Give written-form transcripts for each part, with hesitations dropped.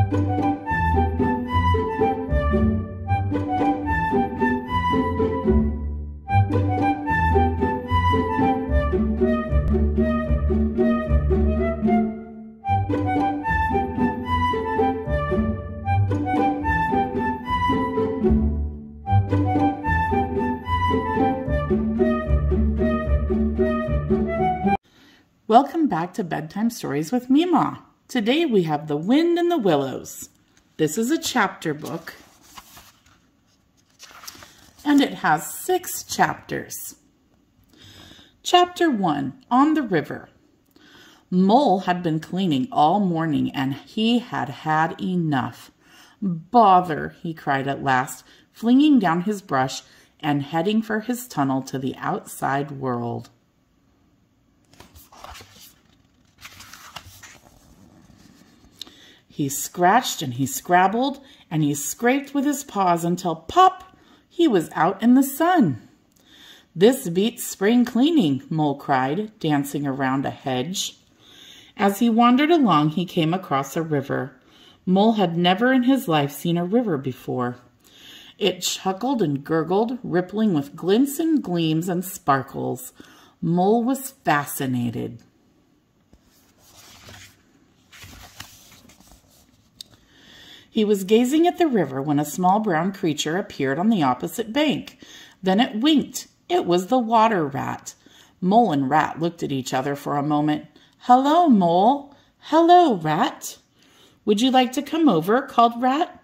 Welcome back to Bedtime Stories with Mima. Today we have The Wind and the Willows. This is a chapter book, and it has 6 chapters. Chapter 1, On the River. Mole had been cleaning all morning, and he had had enough. Bother, he cried at last, flinging down his brush and heading for his tunnel to the outside world. He scratched and he scrabbled and he scraped with his paws until pop, he was out in the sun. This beats spring cleaning, Mole cried, dancing around a hedge. As he wandered along, he came across a river. Mole had never in his life seen a river before. It chuckled and gurgled, rippling with glints and gleams and sparkles. Mole was fascinated. He was gazing at the river when a small brown creature appeared on the opposite bank. Then it winked. It was the water rat. Mole and Rat looked at each other for a moment. "Hello, Mole." "Hello, Rat." "Would you like to come over?" called Rat.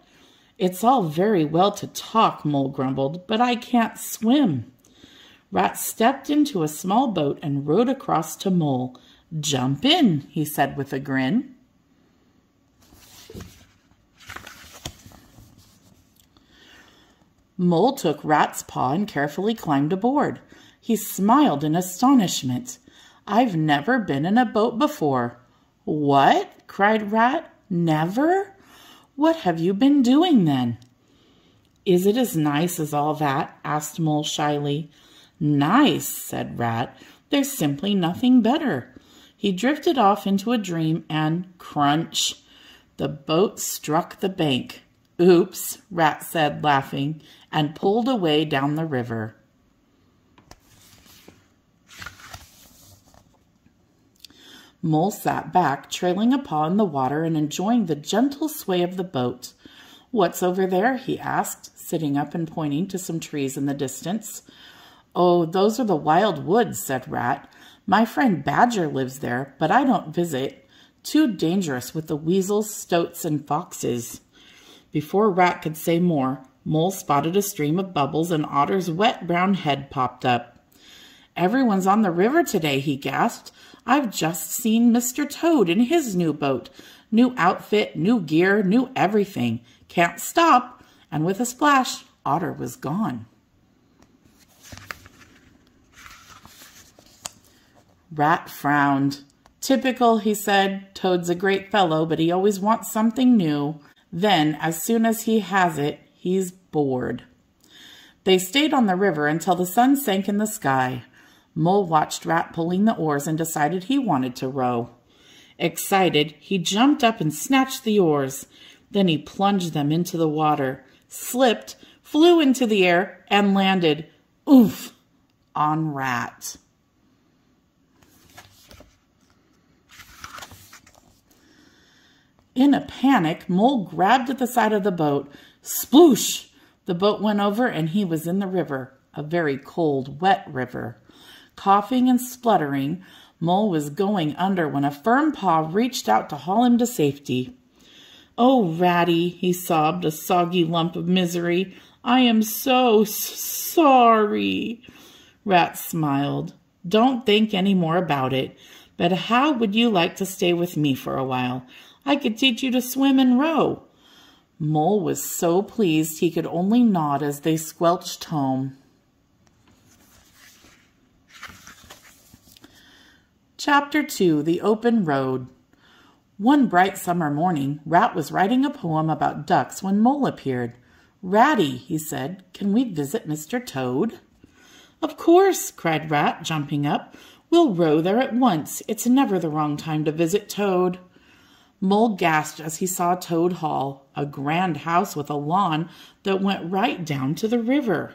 "It's all very well to talk," Mole grumbled, "but I can't swim." Rat stepped into a small boat and rowed across to Mole. "Jump in," he said with a grin. Mole took Rat's paw and carefully climbed aboard. He smiled in astonishment. "I've never been in a boat before." "What?" cried Rat. "Never? What have you been doing then?" "Is it as nice as all that?" asked Mole shyly. "Nice," said Rat. "There's simply nothing better." He drifted off into a dream and crunch, the boat struck the bank. "Oops," Rat said, laughing, and pulled away down the river. Mole sat back, trailing a paw in the water and enjoying the gentle sway of the boat. "What's over there?" he asked, sitting up and pointing to some trees in the distance. "Oh, those are the wild woods," said Rat. "My friend Badger lives there, but I don't visit. Too dangerous with the weasels, stoats, and foxes." Before Rat could say more, Mole spotted a stream of bubbles and Otter's wet brown head popped up. "Everyone's on the river today," he gasped. "I've just seen Mr. Toad in his new boat. New outfit, new gear, new everything. Can't stop." And with a splash, Otter was gone. Rat frowned. "Typical," he said. "Toad's a great fellow, but he always wants something new. Then, as soon as he has it, he's bored." They stayed on the river until the sun sank in the sky. Mole watched Rat pulling the oars and decided he wanted to row. Excited, he jumped up and snatched the oars. Then he plunged them into the water, slipped, flew into the air, and landed, oof, on Rat. In a panic, Mole grabbed at the side of the boat. Sploosh! The boat went over and he was in the river, a very cold, wet river. Coughing and spluttering, Mole was going under when a firm paw reached out to haul him to safety. "Oh, Ratty," he sobbed, a soggy lump of misery. "I am so sorry." Rat smiled. "Don't think any more about it. But how would you like to stay with me for a while? I could teach you to swim and row." Mole was so pleased he could only nod as they squelched home. Chapter 2, The Open Road. One bright summer morning, Rat was writing a poem about ducks when Mole appeared. "Ratty," he said, "can we visit Mr. Toad?" "Of course," cried Rat, jumping up. "We'll row there at once. It's never the wrong time to visit Toad." Mole gasped as he saw Toad Hall, a grand house with a lawn that went right down to the river.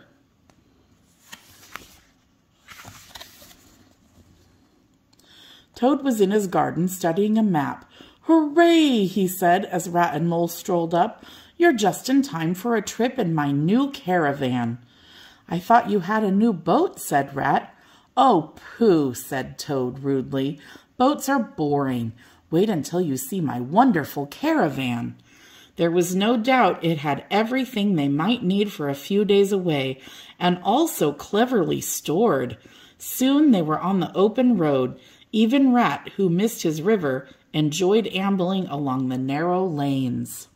Toad was in his garden studying a map. "Hooray!" he said as Rat and Mole strolled up. "You're just in time for a trip in my new caravan." "I thought you had a new boat," said Rat. "Oh, pooh," said Toad rudely. "Boats are boring. Wait until you see my wonderful caravan." There was no doubt it had everything they might need for a few days away, and also cleverly stored. Soon they were on the open road. Even Rat, who missed his river, enjoyed ambling along the narrow lanes.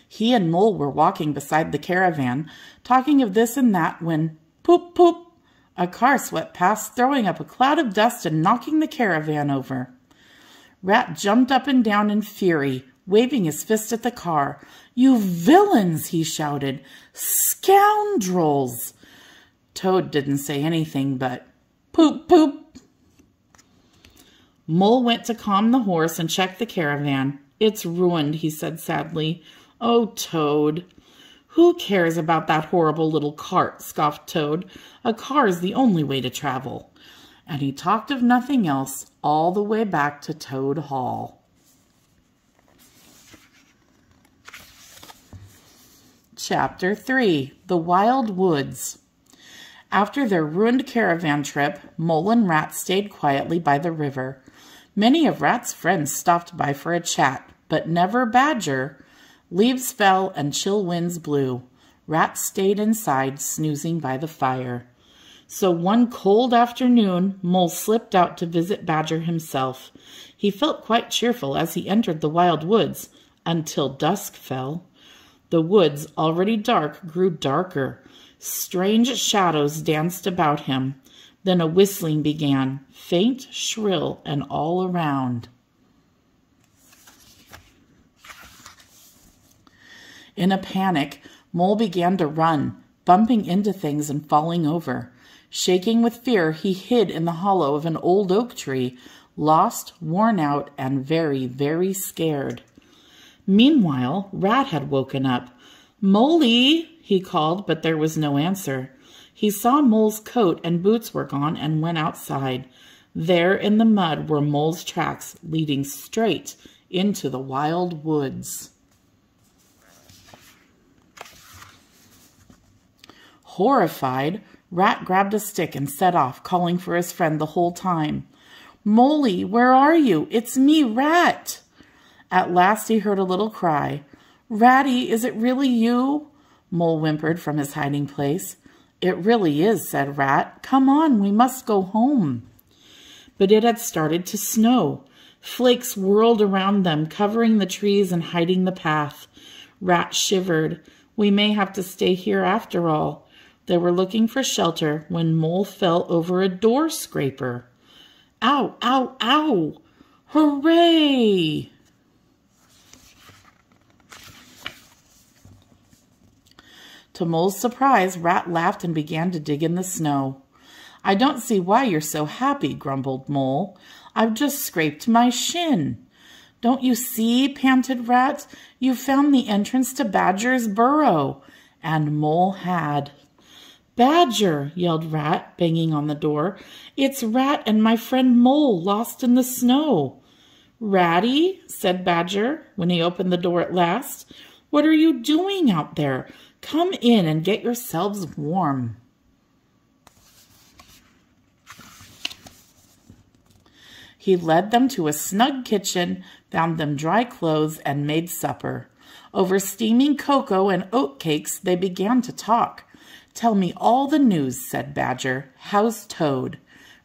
He and Mole were walking beside the caravan, talking of this and that, when poop, poop, a car swept past, throwing up a cloud of dust and knocking the caravan over. Rat jumped up and down in fury, waving his fist at the car. "You villains!" he shouted. "Scoundrels!" Toad didn't say anything but poop, poop. Mole went to calm the horse and check the caravan. "It's ruined," he said sadly. "Oh, Toad." "Who cares about that horrible little cart?" scoffed Toad. "A car is the only way to travel." And he talked of nothing else all the way back to Toad Hall. Chapter 3. The Wild Woods. After their ruined caravan trip, Mole and Rat stayed quietly by the river. Many of Rat's friends stopped by for a chat, but never Badger. Leaves fell and chill winds blew. Rat stayed inside, snoozing by the fire. So one cold afternoon, Mole slipped out to visit Badger himself. He felt quite cheerful as he entered the wild woods, until dusk fell. The woods, already dark, grew darker. Strange shadows danced about him. Then a whistling began, faint, shrill, and all around. In a panic, Mole began to run, bumping into things and falling over. Shaking with fear, he hid in the hollow of an old oak tree, lost, worn out, and very, very scared. Meanwhile, Rat had woken up. "Moley!" he called, but there was no answer. He saw Mole's coat and boots were gone and went outside. There in the mud were Mole's tracks leading straight into the wild woods. Horrified, Rat grabbed a stick and set off, calling for his friend the whole time. "Moley, where are you? It's me, Rat!" At last he heard a little cry. "Ratty, is it really you?" Mole whimpered from his hiding place. "It really is," said Rat. "Come on, we must go home." But it had started to snow. Flakes whirled around them, covering the trees and hiding the path. Rat shivered. "We may have to stay here after all." They were looking for shelter when Mole fell over a door scraper. "Ow, ow, ow! Hooray!" To Mole's surprise, Rat laughed and began to dig in the snow. "I don't see why you're so happy," grumbled Mole. "I've just scraped my shin." "Don't you see?" panted Rat. "You found the entrance to Badger's burrow." And Mole had. "Badger!" yelled Rat, banging on the door. "It's Rat and my friend Mole lost in the snow." "Ratty," said Badger when he opened the door at last, "what are you doing out there? Come in and get yourselves warm." He led them to a snug kitchen, found them dry clothes, and made supper. Over steaming cocoa and oat cakes, they began to talk. "Tell me all the news," said Badger. "How's Toad?"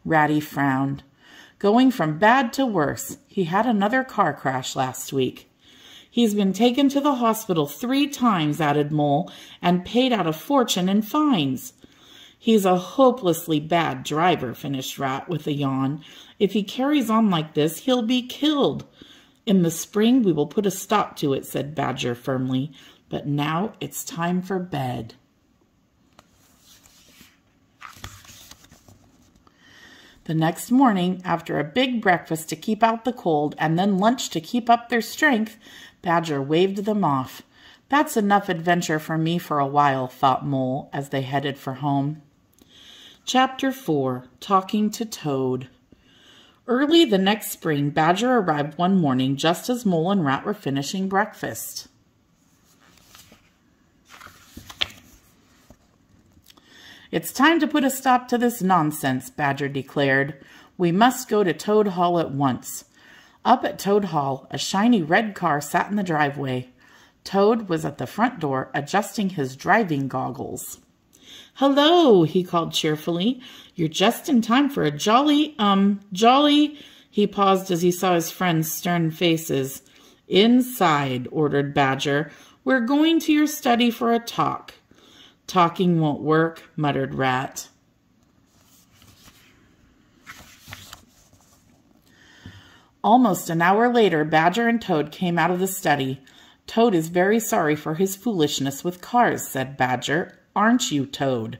Ratty frowned. "Going from bad to worse. He had another car crash last week." "He's been taken to the hospital 3 times, added Mole, "and paid out a fortune in fines." "He's a hopelessly bad driver," finished Rat with a yawn. "If he carries on like this, he'll be killed." "In the spring we will put a stop to it," said Badger firmly. "But now it's time for bed." The next morning, after a big breakfast to keep out the cold and then lunch to keep up their strength, Badger waved them off. "That's enough adventure for me for a while," thought Mole as they headed for home. Chapter 4. Talking to Toad. Early the next spring, Badger arrived one morning just as Mole and Rat were finishing breakfast. "It's time to put a stop to this nonsense," Badger declared. "We must go to Toad Hall at once." Up at Toad Hall, a shiny red car sat in the driveway. Toad was at the front door adjusting his driving goggles. "Hello," he called cheerfully. "You're just in time for a jolly. He paused as he saw his friends' stern faces. "Inside," ordered Badger. "We're going to your study for a talk." "Talking won't work," muttered Rat. Almost an hour later, Badger and Toad came out of the study. "Toad is very sorry for his foolishness with cars," said Badger. "Aren't you, Toad?"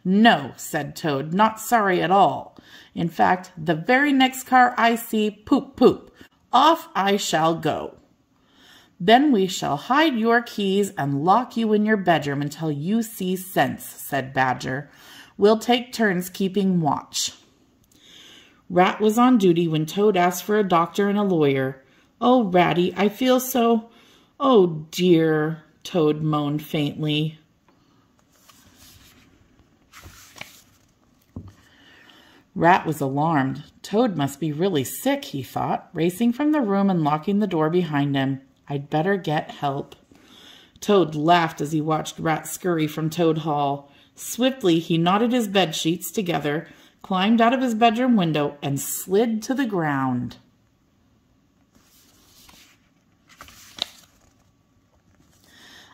"No," said Toad, "not sorry at all. In fact, the very next car I see, poop, poop. Off I shall go." "Then we shall hide your keys and lock you in your bedroom until you see sense," said Badger. "We'll take turns keeping watch." Rat was on duty when Toad asked for a doctor and a lawyer. "Oh, Ratty, I feel so... Oh, dear," Toad moaned faintly. Rat was alarmed. Toad must be really sick, he thought, racing from the room and locking the door behind him. "I'd better get help." Toad laughed as he watched Rat scurry from Toad Hall. Swiftly, he knotted his bed sheets together, climbed out of his bedroom window, and slid to the ground.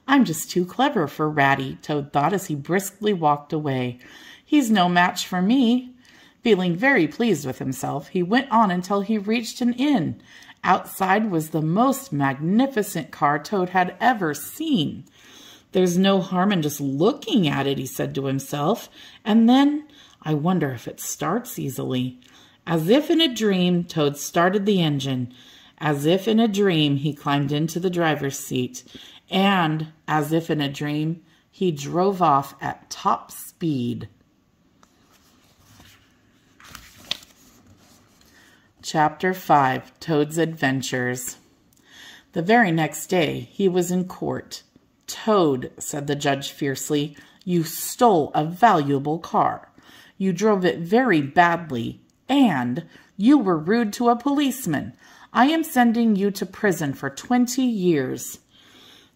"I'm just too clever for Ratty," Toad thought as he briskly walked away. "He's no match for me." Feeling very pleased with himself, he went on until he reached an inn. Outside was the most magnificent car Toad had ever seen. "There's no harm in just looking at it," he said to himself. And then, "I wonder if it starts easily." As if in a dream, Toad started the engine. As if in a dream, he climbed into the driver's seat. And, as if in a dream, he drove off at top speed. Chapter 5. Toad's Adventures. The very next day, he was in court. "Toad," said the judge fiercely, "you stole a valuable car. You drove it very badly, and you were rude to a policeman. I am sending you to prison for 20 years.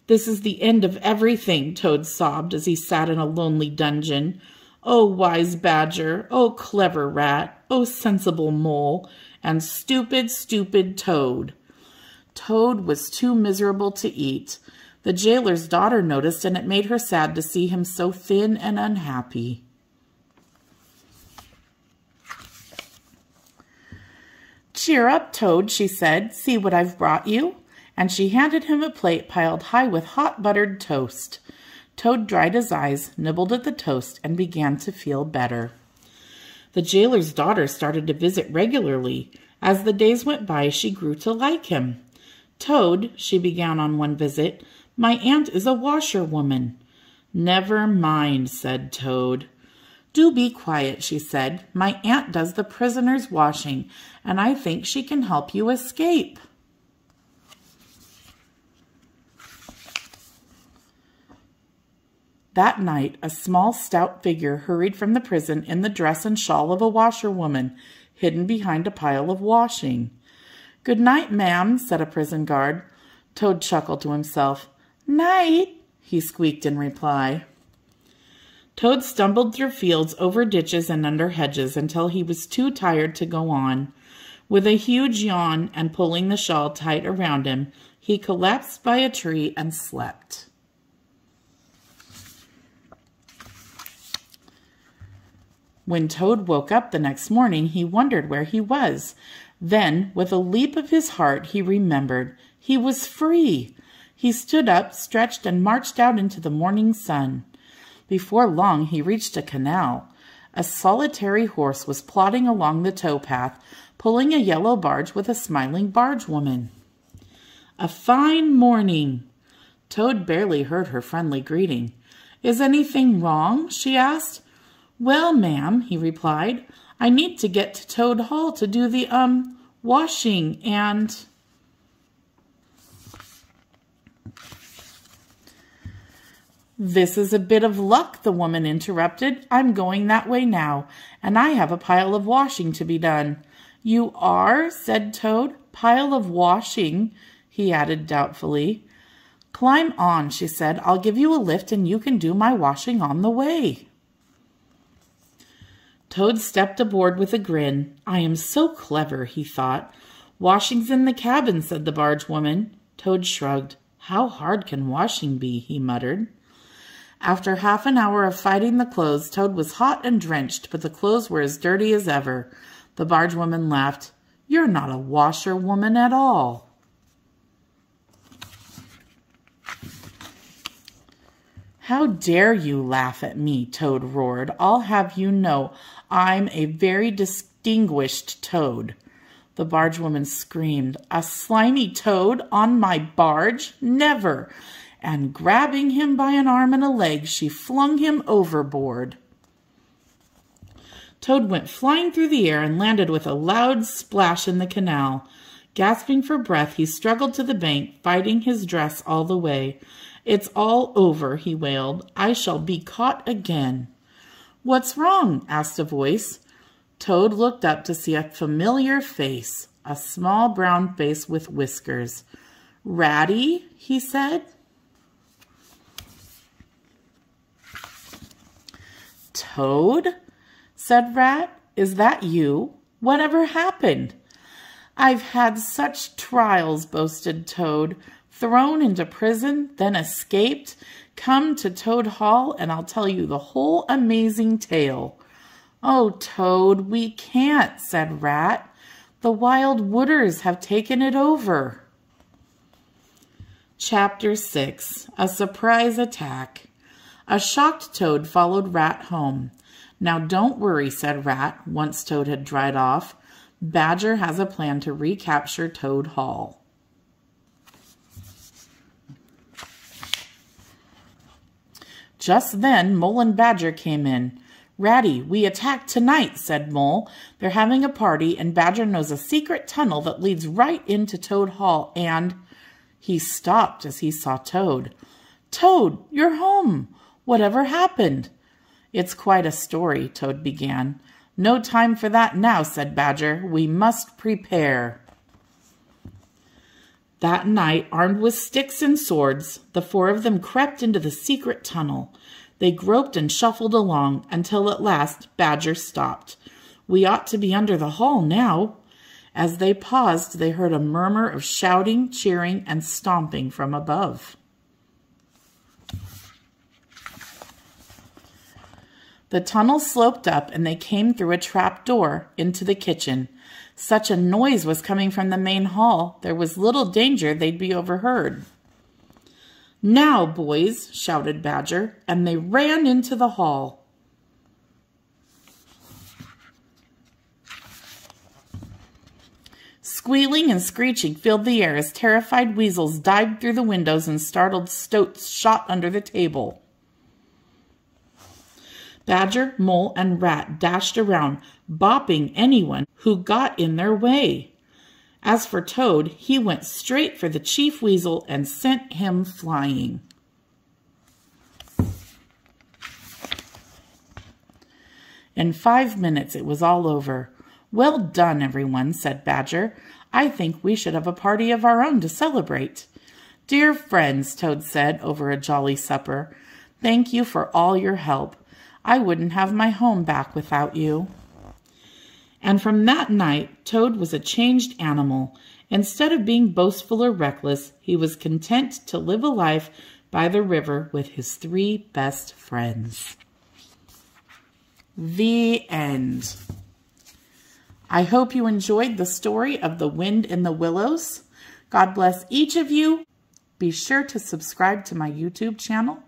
"This is the end of everything," Toad sobbed as he sat in a lonely dungeon. "Oh, wise Badger! Oh, clever Rat! Oh, sensible Mole! And stupid, stupid Toad!" Toad was too miserable to eat. The jailer's daughter noticed, and it made her sad to see him so thin and unhappy. "Cheer up, Toad," she said. "See what I've brought you." And she handed him a plate piled high with hot buttered toast. Toad dried his eyes, nibbled at the toast, and began to feel better. The jailer's daughter started to visit regularly. As the days went by, she grew to like him. "Toad," she began on one visit, "my aunt is a washerwoman." "Never mind," said Toad. "Do be quiet," she said. "My aunt does the prisoners' washing, and I think she can help you escape." That night, a small, stout figure hurried from the prison in the dress and shawl of a washerwoman, hidden behind a pile of washing. "Good night, ma'am," said a prison guard. Toad chuckled to himself. "Night," he squeaked in reply. Toad stumbled through fields, over ditches, and under hedges until he was too tired to go on. With a huge yawn and pulling the shawl tight around him, he collapsed by a tree and slept. When Toad woke up the next morning, he wondered where he was. Then, with a leap of his heart, he remembered. He was free. He stood up, stretched, and marched out into the morning sun. Before long, he reached a canal. A solitary horse was plodding along the towpath, pulling a yellow barge with a smiling barge woman. "A fine morning." Toad barely heard her friendly greeting. "Is anything wrong?" she asked. "Well, ma'am," he replied, "I need to get to Toad Hall to do the, washing and—" "This is a bit of luck," the woman interrupted. "I'm going that way now, and I have a pile of washing to be done." "You are?" said Toad. "Pile of washing," he added doubtfully. "Climb on," she said. "I'll give you a lift and you can do my washing on the way." Toad stepped aboard with a grin. "I am so clever," he thought. "Washing's in the cabin," said the barge woman. Toad shrugged. "How hard can washing be?" he muttered. After half an hour of fighting the clothes, Toad was hot and drenched, but the clothes were as dirty as ever. The barge woman laughed. "You're not a washerwoman at all." "How dare you laugh at me?" Toad roared. "I'll have you know I'm a very distinguished toad." The barge woman screamed. "A slimy toad on my barge? Never!" And grabbing him by an arm and a leg, she flung him overboard. Toad went flying through the air and landed with a loud splash in the canal. Gasping for breath, he struggled to the bank, fighting his dress all the way. "It's all over," he wailed. "I shall be caught again." "What's wrong?" asked a voice. Toad looked up to see a familiar face, a small brown face with whiskers. "Ratty?" he said. "Toad?" said Rat. "Is that you? Whatever happened?" "I've had such trials," boasted Toad. "Thrown into prison, then escaped. Come to Toad Hall and I'll tell you the whole amazing tale." "Oh, Toad, we can't," said Rat. "The wild wooders have taken it over." Chapter 6. A Surprise Attack. A shocked Toad followed Rat home. "Now don't worry," said Rat, once Toad had dried off. "Badger has a plan to recapture Toad Hall." Just then, Mole and Badger came in. "Ratty, we attack tonight," said Mole. "They're having a party, and Badger knows a secret tunnel that leads right into Toad Hall, and—" He stopped as he saw Toad. "Toad, you're home! Whatever happened?" "It's quite a story," Toad began. "No time for that now," said Badger. "We must prepare." That night, armed with sticks and swords, the four of them crept into the secret tunnel. They groped and shuffled along until at last Badger stopped. "We ought to be under the hall now." As they paused, they heard a murmur of shouting, cheering, and stomping from above. The tunnel sloped up and they came through a trap door into the kitchen. Such a noise was coming from the main hall, there was little danger they'd be overheard. "Now, boys," shouted Badger, and they ran into the hall. Squealing and screeching filled the air as terrified weasels dived through the windows and startled stoats shot under the table. Badger, Mole, and Rat dashed around, bopping anyone who got in their way. As for Toad, he went straight for the Chief Weasel and sent him flying. In 5 minutes it was all over. "Well done, everyone," said Badger. "I think we should have a party of our own to celebrate." "Dear friends," Toad said over a jolly supper, "thank you for all your help. I wouldn't have my home back without you." And from that night, Toad was a changed animal. Instead of being boastful or reckless, he was content to live a life by the river with his 3 best friends. The end. I hope you enjoyed the story of The Wind in the Willows. God bless each of you. Be sure to subscribe to my YouTube channel.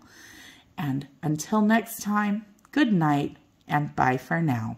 And until next time, good night and bye for now.